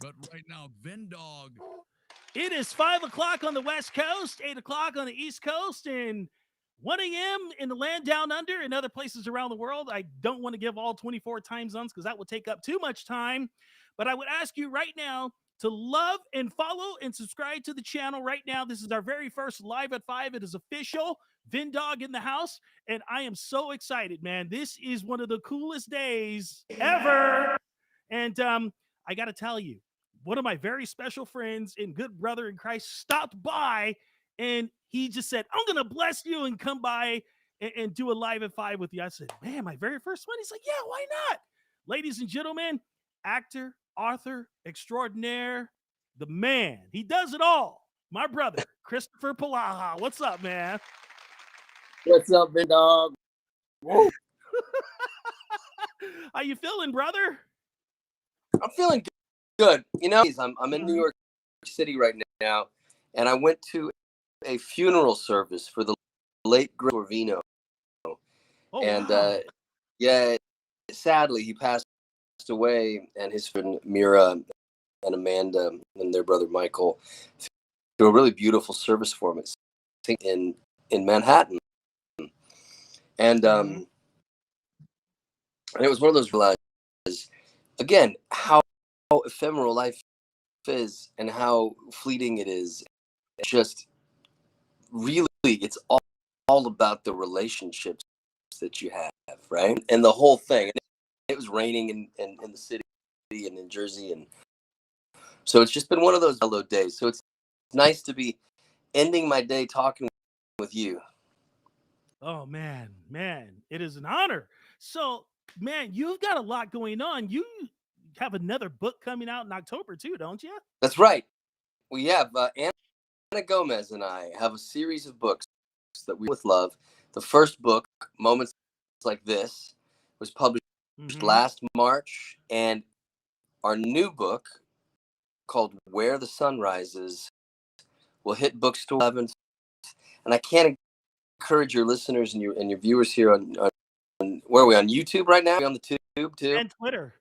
But right now, VinnDogg. It is 5 o'clock on the West Coast, 8 o'clock on the East Coast, and 1 a.m. in the land down under and other places around the world. I don't want to give all 24 time zones because that would take up too much time. But I would ask you right now to love and follow and subscribe to the channel right now. This is our very first Live at 5. It is official. VinnDogg in the house. And I am so excited, man. This is one of the coolest days ever. And I got to tell you, one of my very special friends and good brother in Christ stopped by and he just said, I'm going to bless you and come by and do a Live at 5 with you. I said, man, my very first one? He's like, yeah, why not? Ladies and gentlemen, actor, author extraordinaire, the man. He does it all. My brother, Christopher Palaha. What's up, man? What's up, VinnDogg? How you feeling, brother? I'm feeling good. You know, I'm in New York City right now, and I went to a funeral service for the late great Corvino. Oh, and wow. yeah, sadly he passed away, and his friend Mira and Amanda and their brother Michael threw a really beautiful service for him in Manhattan. And and it was one of those realizes again how ephemeral life is and how fleeting it is. It's just really, it's all about the relationships that you have, right? And the whole thing. And it was raining in the city and in Jersey, and so it's just been one of those mellow days. So it's nice to be ending my day talking with you. Oh, man, it is an honor. So, man, you've got a lot going on. You have another book coming out in October too, don't you? That's right. We have Anna Gomez and I have a series of books that we with love. The first book, Moments Like This, was published last March, and our new book called Where the Sun Rises will hit bookstore 11th. And I can't encourage your listeners and your viewers here on where are we on YouTube right now? Are we on the Tube too? And Twitter.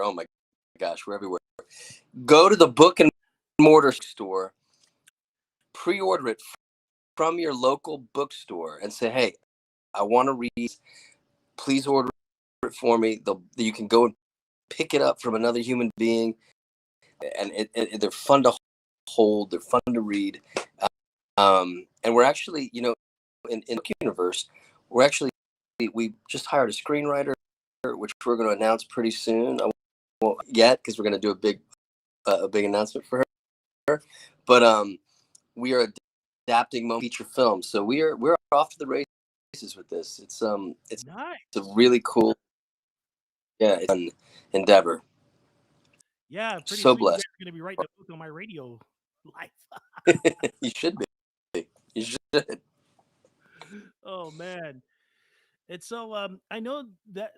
Oh my gosh, we're everywhere. Go to the Book and Mortar store, pre-order it from your local bookstore, and say, "Hey, I want to read. Please order it for me." You can go and pick it up from another human being, and they're fun to hold. They're fun to read, and we're actually, in the universe, we just hired a screenwriter, which we're going to announce pretty soon. I won't yet because we're going to do a big announcement for her. But we are adapting feature film, so we're off to the races with this. It's nice. It's a really cool, it's an endeavor. Yeah, pretty so soon blessed. You're going to be writing a book on my radio life. You should be. You should. Oh man. And so I know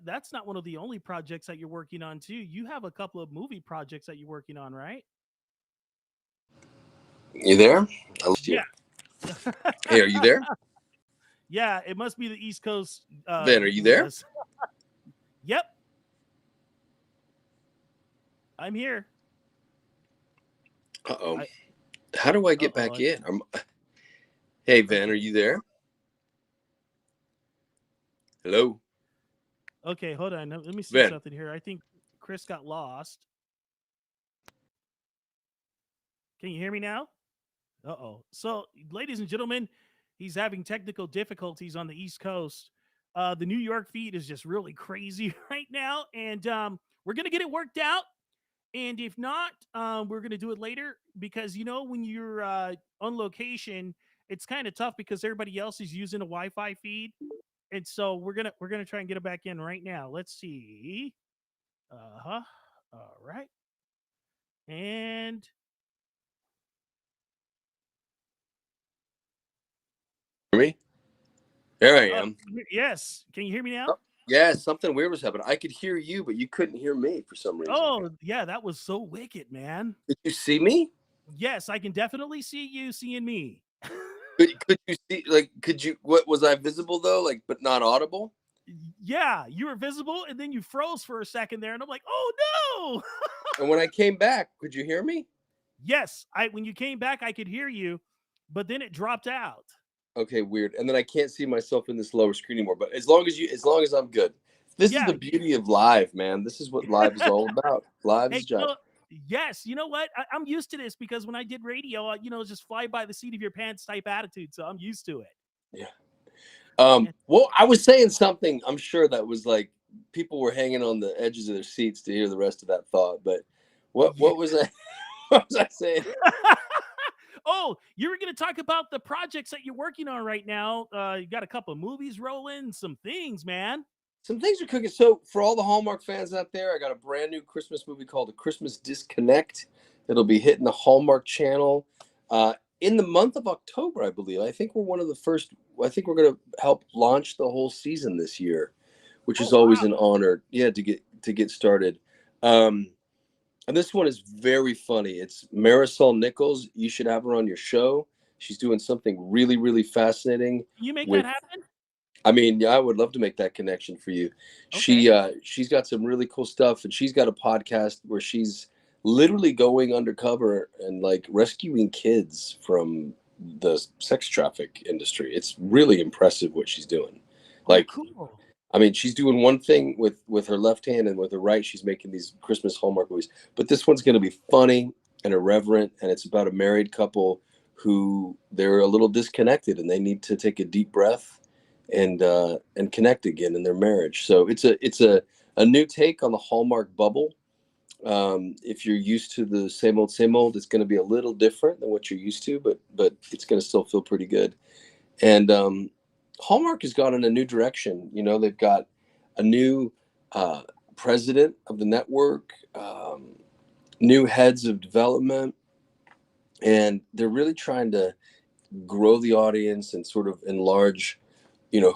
that's not one of the only projects that you're working on too. You have a couple of movie projects that you're working on, right? You there? I lost you. Hey, are you there? Yeah, it must be the East Coast. Vin, are you there? Yep. I'm here. Uh-oh. How do I get back in? Hey, Vin, are you there? Hello? Okay, hold on. Let me see something here. I think Chris got lost. Can you hear me now? Uh-oh. So, ladies and gentlemen, he's having technical difficulties on the East Coast. The New York feed is just really crazy right now, and we're going to get it worked out. And if not, we're going to do it later because, when you're on location, it's kind of tough because everybody else is using a Wi-Fi feed. And so we're gonna try and get it back in right now. Let's see. All right. And hear me? There I am. Yes. Can you hear me now? Oh, yeah, something weird was happening. I could hear you, but you couldn't hear me for some reason. Oh, yeah, that was so wicked, man. Did you see me? Yes, I can definitely see you seeing me. Could you see? What was I visible though? But not audible. Yeah, you were visible, and then you froze for a second there, and I'm like, oh no. And when I came back, could you hear me? Yes, when you came back, I could hear you, but then it dropped out. Okay, weird. And then I can't see myself in this lower screen anymore. But as long as I'm good. This is Yeah. the beauty of live, man. This is what live is all about. Live is Hey, giant. yes, you know what? I'm used to this because when I did radio, it's just fly by the seat of your pants type attitude. So I'm used to it. Yeah. Well, I was saying something. I'm sure that was like people were hanging on the edges of their seats to hear the rest of that thought. But what was I? What was I saying? Oh, you were going to talk about the projects that you're working on right now. You got a couple of movies rolling, some things, man. Some things are cooking. So for all the Hallmark fans out there, I got a brand new Christmas movie called The Christmas Disconnect. It'll be hitting the Hallmark channel in the month of October, I believe. I think we're one of the first. I think we're going to help launch the whole season this year, which is always an honor. Yeah, to get started. And this one is very funny. It's Marisol Nichols. You should have her on your show. She's doing something really, really fascinating. Can you make that happen? I mean, yeah, I would love to make that connection for you. Okay. She's got some really cool stuff, and she's got a podcast where she's literally going undercover and like rescuing kids from the sex traffic industry. It's really impressive what she's doing. Like, cool. I mean, she's doing one thing with her left hand, and with her right, she's making these Christmas Hallmark movies. But this one's going to be funny and irreverent, and it's about a married couple who they're a little disconnected, and they need to take a deep breath and connect again in their marriage. So it's a new take on the Hallmark bubble. If you're used to the same old, it's going to be a little different than what you're used to, but it's going to still feel pretty good. And Hallmark has gone in a new direction. You know, they've got a new president of the network, new heads of development, and they're really trying to grow the audience and sort of enlarge,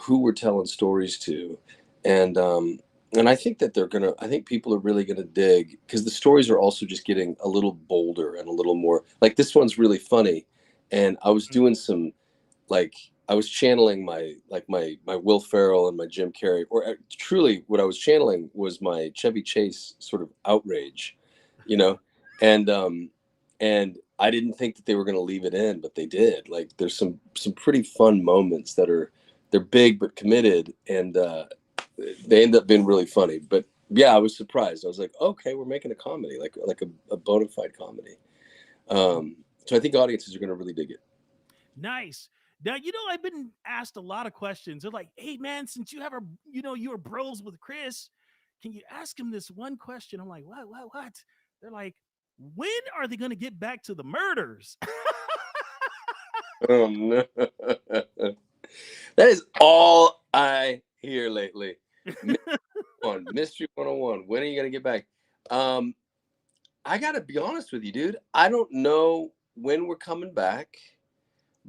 who we're telling stories to. And I think that I think people are really gonna dig, because the stories are also just getting a little bolder and a little more, like, this one's really funny. And I was doing some, like, I was channeling my Will Ferrell and my Jim Carrey, or truly what I was channeling was my Chevy Chase sort of outrage, and I didn't think that they were going to leave it in, but they did. Like, there's some pretty fun moments they're big but committed, and they end up being really funny. But yeah, I was surprised. I was like, okay, we're making a comedy, like a bona fide comedy. So I think audiences are going to really dig it. Nice. Now, I've been asked a lot of questions. They're like, hey, man, since you were bros with Chris, can you ask him this one question? I'm like, what? They're like, when are they going to get back to the murders? Oh, no. That is all I hear lately. Mystery 101. When are you going to get back? I got to be honest with you, dude. I don't know when we're coming back.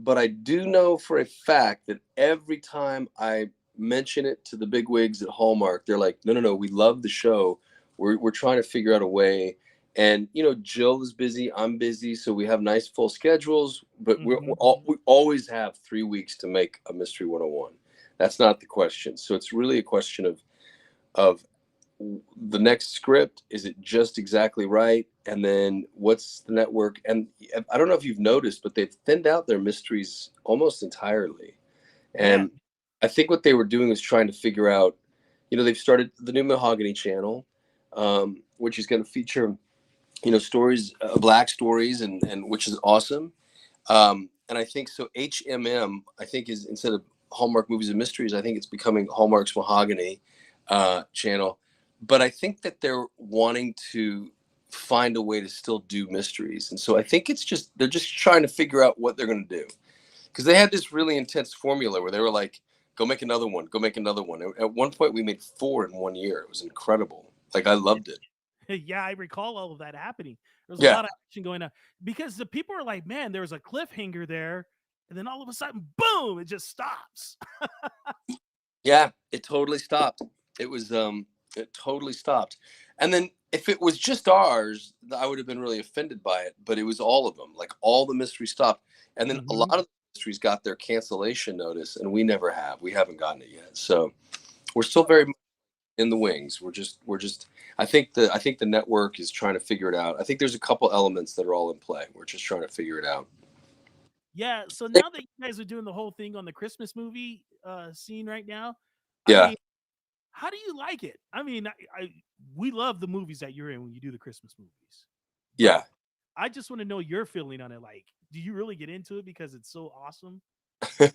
But I do know for a fact that every time I mention it to the bigwigs at Hallmark, they're like, no, we love the show. We're trying to figure out a way. And, Jill is busy. I'm busy. So we have nice full schedules. But we always have 3 weeks to make a Mystery 101. That's not the question. So it's really a question of the next script. Is it just exactly right? And then what's the network? And I don't know if you've noticed, but they've thinned out their mysteries almost entirely. And I think what they were doing was trying to figure out, they've started the new Mahogany channel, which is going to feature, stories, Black stories, and which is awesome. And I think so HMM, I think, is, instead of Hallmark Movies and Mysteries, I think it's becoming Hallmark's Mahogany channel. But I think that they're wanting to find a way to still do mysteries. And so I think they're just trying to figure out what they're going to do. Because they had this really intense formula where they were like, go make another one. At one point, we made 4 in 1 year. It was incredible. Like, I loved it. Yeah, I recall all of that happening. There was a lot of action going on. Because the people are like, man, there was a cliffhanger there. And then all of a sudden, boom, it just stops. Yeah, it totally stopped. It was... It totally stopped. And then if it was just ours, I would have been really offended by it. But it was all of them. Like, all the mysteries stopped. And then a lot of the mysteries got their cancellation notice, and we never have. We haven't gotten it yet. So we're still very much in the wings. We're just. I think the network is trying to figure it out. I think there's a couple elements that are all in play. We're just trying to figure it out. Yeah. So now that you guys are doing the whole thing on the Christmas movie scene right now, I Yeah. mean, how do you like it? I mean, we love the movies that you're in when you do the Christmas movies. Yeah. I just want to know your feeling on it. Like, do you really get into it because it's so awesome? What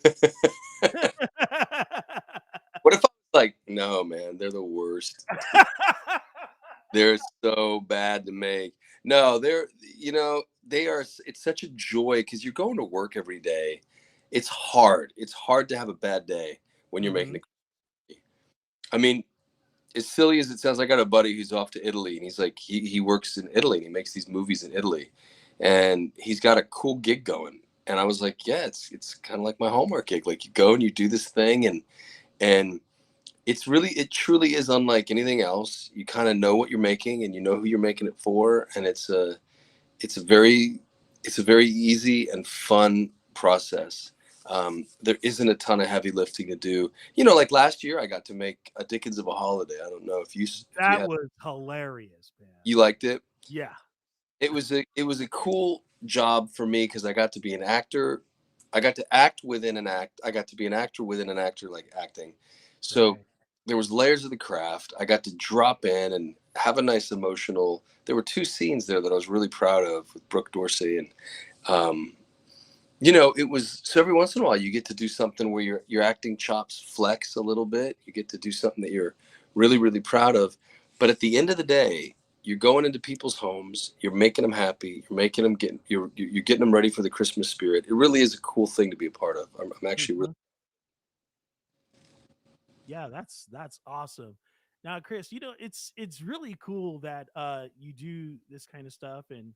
if I was like, no, man, they're the worst. They're so bad to make. No, they are. It's such a joy because you're going to work every day. It's hard. It's hard to have a bad day when you're making a. I mean, as silly as it sounds, I got a buddy who's off to Italy, and he's like, he works in Italy, and he makes these movies in Italy, and he's got a cool gig going. And I was like, yeah, it's kind of like my Hallmark gig. Like, you go and you do this thing, and it truly is unlike anything else. You kind of know what you're making, and you know who you're making it for, and it's a very easy and fun process. There isn't a ton of heavy lifting to do. Like last year, I got to make a Dickens of a Holiday. I don't know if you was hilarious, man. You liked it? Yeah. It was a cool job for me because I got to be an actor. I got to act within an act. I got to be an actor within an actor, like acting. So Right. there was layers of the craft. I got to drop in and have a nice emotional. There were 2 scenes there that I was really proud of with Brooke Dorsey, and it was, so every once in a while you get to do something where your acting chops flex a little bit. You get to do something that you're really, really proud of. But at the end of the day, you're going into people's homes, you're making them happy, you're getting them ready for the Christmas spirit. It really is a cool thing to be a part of. I'm actually really. Yeah, that's awesome. Now, Chris, it's really cool that you do this kind of stuff, and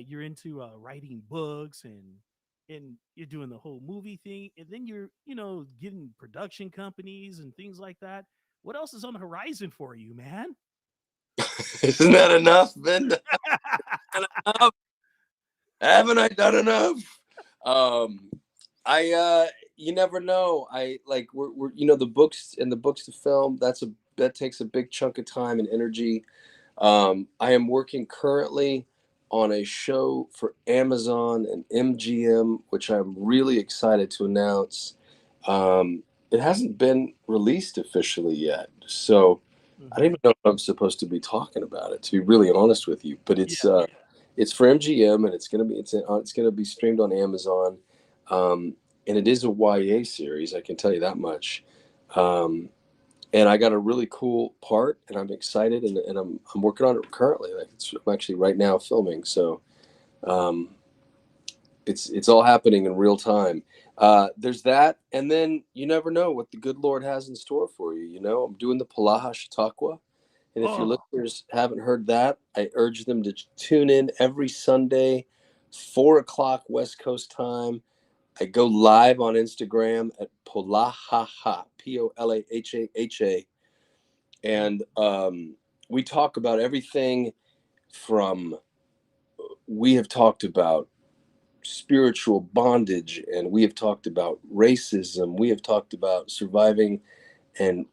you're into writing books, and you're doing the whole movie thing, and then you're getting production companies and things like that. What else is on the horizon for you, man? Isn't that enough, Ben? Haven't I done enough? You never know. I like we're the books and the books to film. That takes a big chunk of time and energy. I am working currently on a show for Amazon and MGM, which I'm really excited to announce. It hasn't been released officially yet, so I don't even know if I'm supposed to be talking about it, to be really honest with you. But it's for MGM, and it's gonna be streamed on Amazon, and it is a YA series. I can tell you that much. And I got a really cool part, and I'm excited, and I'm working on it currently. Like I'm actually right now filming, so it's all happening in real time. There's that, and then you never know what the good Lord has in store for you. I'm doing the Palace Chautauqua, and if your listeners haven't heard that, I urge them to tune in every Sunday, 4:00 West Coast time. I go live on Instagram at Polahaha, Polahaha, and we talk about everything from. We have talked about spiritual bondage, and we have talked about racism. We have talked about surviving and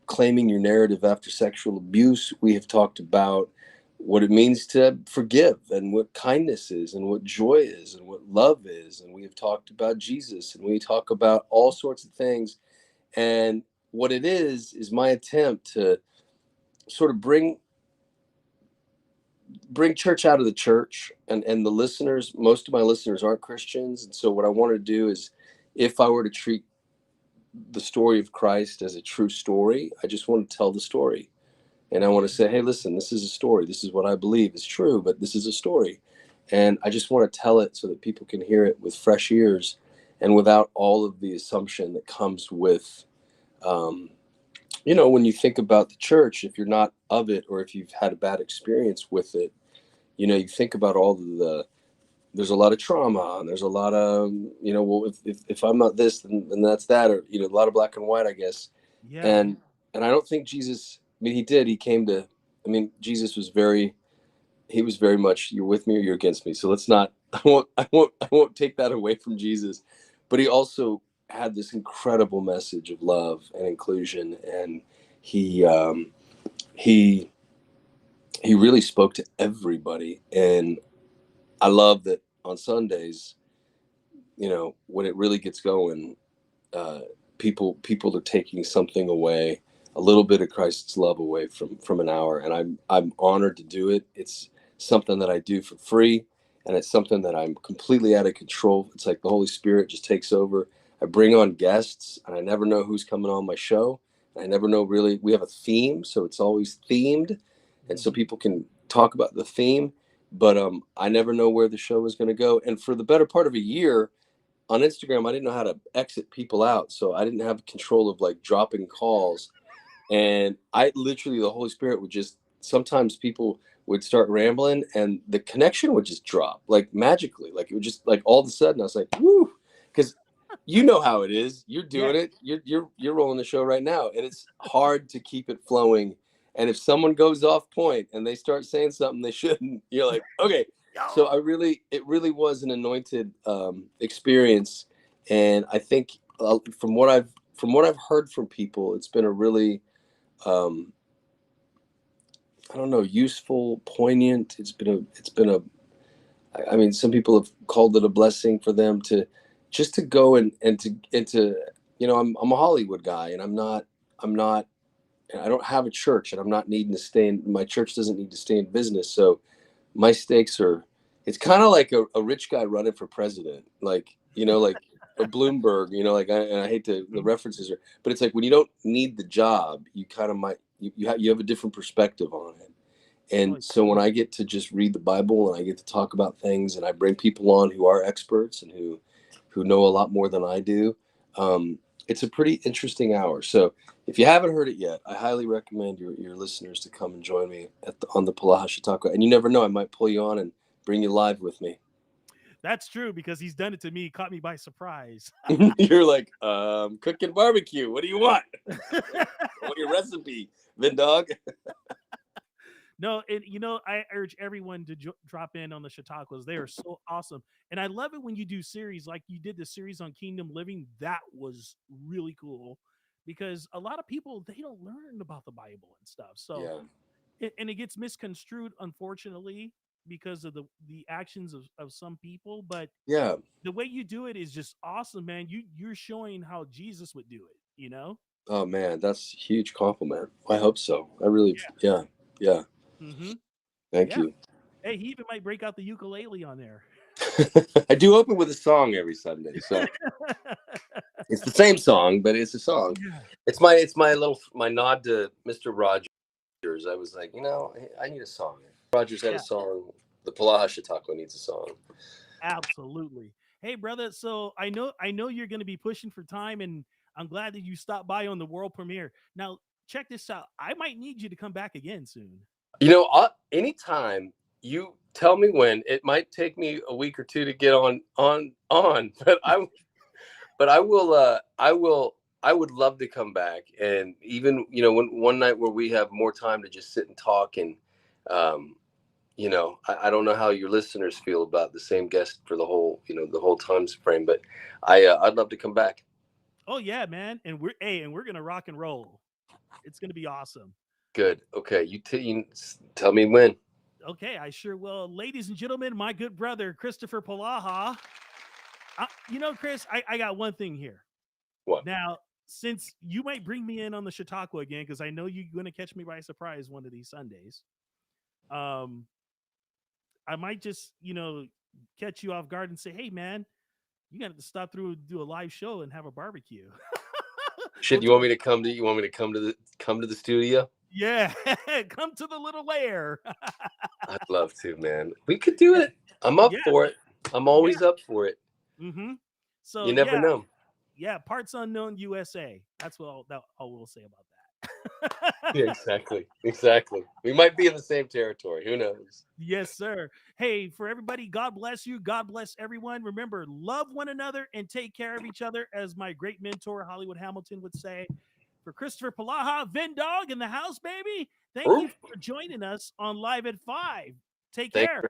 claiming your narrative after sexual abuse. We have talked about what it means to forgive, and what kindness is, and what joy is, and what love is. And we have talked about Jesus, and we talk about all sorts of things. And what it is my attempt to sort of bring church out of the church, and the listeners. Most of my listeners aren't Christians, and so what I want to do is, if I were to treat the story of Christ as a true story, I just want to tell the story. And I want to say, hey, listen, this is a story. This is what I believe is true, but this is a story. And I just want to tell it so that people can hear it with fresh ears, and without all of the assumption that comes with, when you think about the church, if you're not of it, or if you've had a bad experience with it, you think about all there's a lot of trauma, and there's a lot of, well, if I'm not this, then that's that, or, a lot of black and white, I guess. Yeah. And I don't think Jesus, I mean, Jesus was very much, you're with me or you're against me. So let's not, I won't take that away from Jesus, but he also had this incredible message of love and inclusion. And he he really spoke to everybody. And I love that on Sundays, when it really gets going, people are taking something away, a little bit of Christ's love away from an hour. And I'm honored to do it. It's something that I do for free, and it's something that I'm completely out of control. It's like the Holy Spirit just takes over. I bring on guests, and I never know who's coming on my show. I never know really. We have a theme, so it's always themed, and so people can talk about the theme. But I never know where the show is going to go. And for the better part of a year on Instagram, I didn't know how to exit people out, so I didn't have control of like dropping calls. And I literally, the Holy Spirit would just, sometimes people would start rambling and the connection would just drop like magically. Like it would just, like, all of a sudden I was like, woo, because you know how it is. You're doing it. You're rolling the show right now, and it's hard to keep it flowing. And if someone goes off point and they start saying something they shouldn't, you're like, okay. So it really was an anointed experience. And I think from what I've heard from people, it's been a really, I don't know, useful, poignant. It's been a, I mean, some people have called it a blessing for them to just to go and to, I'm a Hollywood guy, and I don't have a church, and I'm not needing to stay in, my church doesn't need to stay in business. So my stakes are, it's kind of like a rich guy running for president, like, like a Bloomberg, and I hate to, the references are, but it's like when you don't need the job, you kind of might, you have a different perspective on it. And so when I get to just read the Bible and I get to talk about things, and I bring people on who are experts and who know a lot more than I do, it's a pretty interesting hour. So if you haven't heard it yet, I highly recommend your listeners to come and join me on the Palace Chautauqua. And you never know, I might pull you on and bring you live with me. That's true, because he's done it to me. Caught me by surprise. You're like, cooking barbecue. What do you want? What your recipe, VinnDogg? No, and I urge everyone to drop in on the Chautauquas. They are so awesome. And I love it when you do series like you did the series on Kingdom Living. That was really cool, because a lot of people, they don't learn about the Bible and stuff. So, and it gets misconstrued, unfortunately, because of the actions of some people. But the way you do it is just awesome, man. You're showing how Jesus would do it, Oh man, that's a huge compliment. I hope so. I really, yeah. Mm-hmm. Thank you. Hey, he even might break out the ukulele on there. I do open with a song every Sunday, so it's the same song, but it's a song. It's my nod to Mr. Rogers. I was like, I need a song. Rogers had a song. The Palace Chautauqua needs a song. Absolutely. Hey, brother. So I know you're going to be pushing for time, and I'm glad that you stopped by on the world premiere. Now, check this out. I might need you to come back again soon. Anytime you tell me when. It might take me a week or two to get on, but I would love to come back. And even, one night where we have more time to just sit and talk. And, I don't know how your listeners feel about the same guest for the whole time frame, but I'd love to come back. Oh yeah, man. And we're going to rock and roll. It's going to be awesome. Good. Okay. You tell me when. Okay, I sure will. Ladies and gentlemen, my good brother, Christopher Palaha. Chris, I got one thing here. What? Now, since you might bring me in on the Chautauqua again, because I know you're going to catch me by surprise one of these Sundays, I might just, catch you off guard and say, hey, man, you got to stop through and do a live show and have a barbecue. Shit, you want me to come to the studio? Yeah, come to the little lair. I'd love to, man. We could do it. I'm up for it. I'm always up for it. Mm-hmm. So you never know. Yeah, parts unknown USA. That's what I will say about that. Yeah, exactly. We might be in the same territory. Who knows? Yes, sir. Hey, for everybody, God bless you. God bless everyone. Remember, love one another and take care of each other, as my great mentor, Hollywood Hamilton, would say. For Christopher Palaha, VinnDogg in the house, baby. Thank you for joining us on Live at 5. Take care.